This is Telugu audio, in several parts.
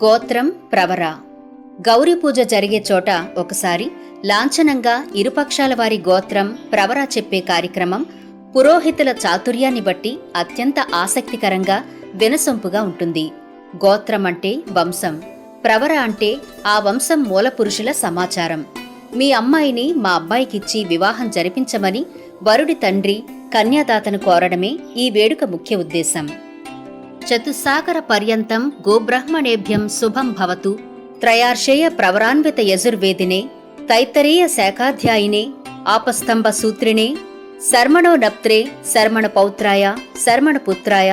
గోత్రం ప్రవర. గౌరీ పూజ జరిగే చోట ఒకసారి లాంఛనంగా ఇరుపక్షాల వారి గోత్రం ప్రవర చెప్పే కార్యక్రమం పురోహితుల చాతుర్యాన్ని బట్టి అత్యంత ఆసక్తికరంగా వినసొంపుగా ఉంటుంది. గోత్రం అంటే వంశం, ప్రవర అంటే ఆ వంశం మూలపురుషుల సమాచారం. మీ అమ్మాయిని మా అబ్బాయికిచ్చి వివాహం జరిపించమని వరుడి తండ్రి కన్యాదాతను కోరడమే ఈ వేడుక ముఖ్య ఉద్దేశం. చతుస్సాగర పర్యంతం గోబ్రాహ్మణేభ్యం శుభం భవతు. త్రయార్షేయ ప్రవరాన్విత యజుర్వేదినే తైత్తరీయ శాఖాధ్యాయినే ఆపస్తంభ సూత్రిణే శర్మణో నప్త్రే శర్మణ పౌత్రాయ శర్మణ పుత్రాయ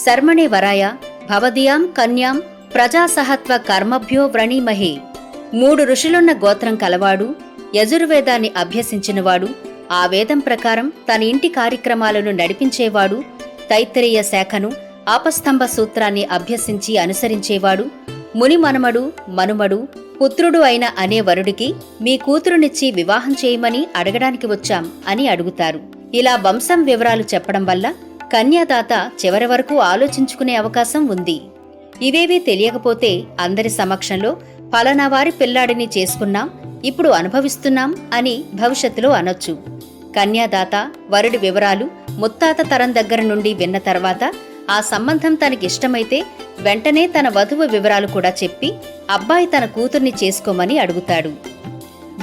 శర్మణే వరాయ భవదీయాం కన్యాం ప్రజాసహత్వ కర్మభ్యో వ్రణీమహే. 3 ఋషులున్న గోత్రం కలవాడు, యజుర్వేదాన్ని అభ్యసించినవాడు, ఆ వేదం ప్రకారం తన ఇంటి కార్యక్రమాలను నడిపించేవాడు, తైత్తరీయ శాఖను ఆపస్తంభ సూత్రాన్ని అభ్యసించి అనుసరించేవాడు, ముని మనుమడు పుత్రుడు అయిన అనే వరుడికి మీ కూతురునిచ్చి వివాహం చేయమని అడగడానికి వచ్చాం అని అడుగుతారు. ఇలా వంశం వివరాలు చెప్పడం వల్ల కన్యాదాత చివరి వరకు ఆలోచించుకునే అవకాశం ఉంది. ఇవేవీ తెలియకపోతే అందరి సమక్షంలో ఫలానా వారి పిల్లాడిని చేసుకున్నాం, ఇప్పుడు అనుభవిస్తున్నాం అని భవిష్యత్తులో అనొచ్చు. కన్యాదాత వరుడి వివరాలు ముత్తాత తరం దగ్గర నుండి విన్న తర్వాత ఆ సంబంధం తనకిష్టమైతే వెంటనే తన వధువు వివరాలు కూడా చెప్పి అబ్బాయి తన కూతుర్ని చేసుకోమని అడుగుతాడు.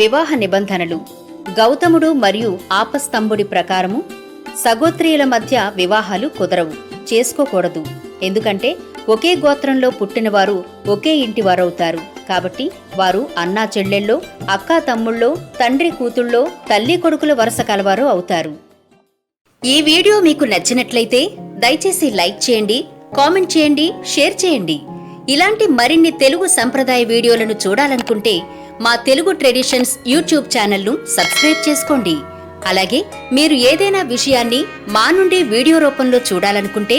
వివాహ నిబంధనలు. గౌతముడు మరియు ఆపస్తంభుడి ప్రకారము సగోత్రీయుల మధ్య వివాహాలు కుదరవు, చేసుకోకూడదు. ఎందుకంటే ఒకే గోత్రంలో పుట్టినవారు ఒకే ఇంటి వారవుతారు. కాబట్టి వారు అన్నా చెల్లెళ్ళో, అక్కా తమ్ముళ్ళో, తండ్రి కూతుళ్ళో, తల్లి కొడుకుల వరుస కలవారు అవుతారు. ఈ వీడియో మీకు నచ్చినట్లయితే దయచేసి లైక్ చేయండి, కామెంట్ చేయండి, షేర్ చేయండి. ఇలాంటి మరిన్ని తెలుగు సంప్రదాయ వీడియోలను చూడాలనుకుంటే మా తెలుగు ట్రెడిషన్స్ యూట్యూబ్ ఛానల్ను సబ్స్క్రైబ్ చేసుకోండి. అలాగే మీరు ఏదైనా విషయాన్ని మా నుండి వీడియో రూపంలో చూడాలనుకుంటే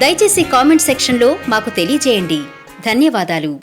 దయచేసి కామెంట్ సెక్షన్లో మాకు తెలియజేయండి. ధన్యవాదాలు.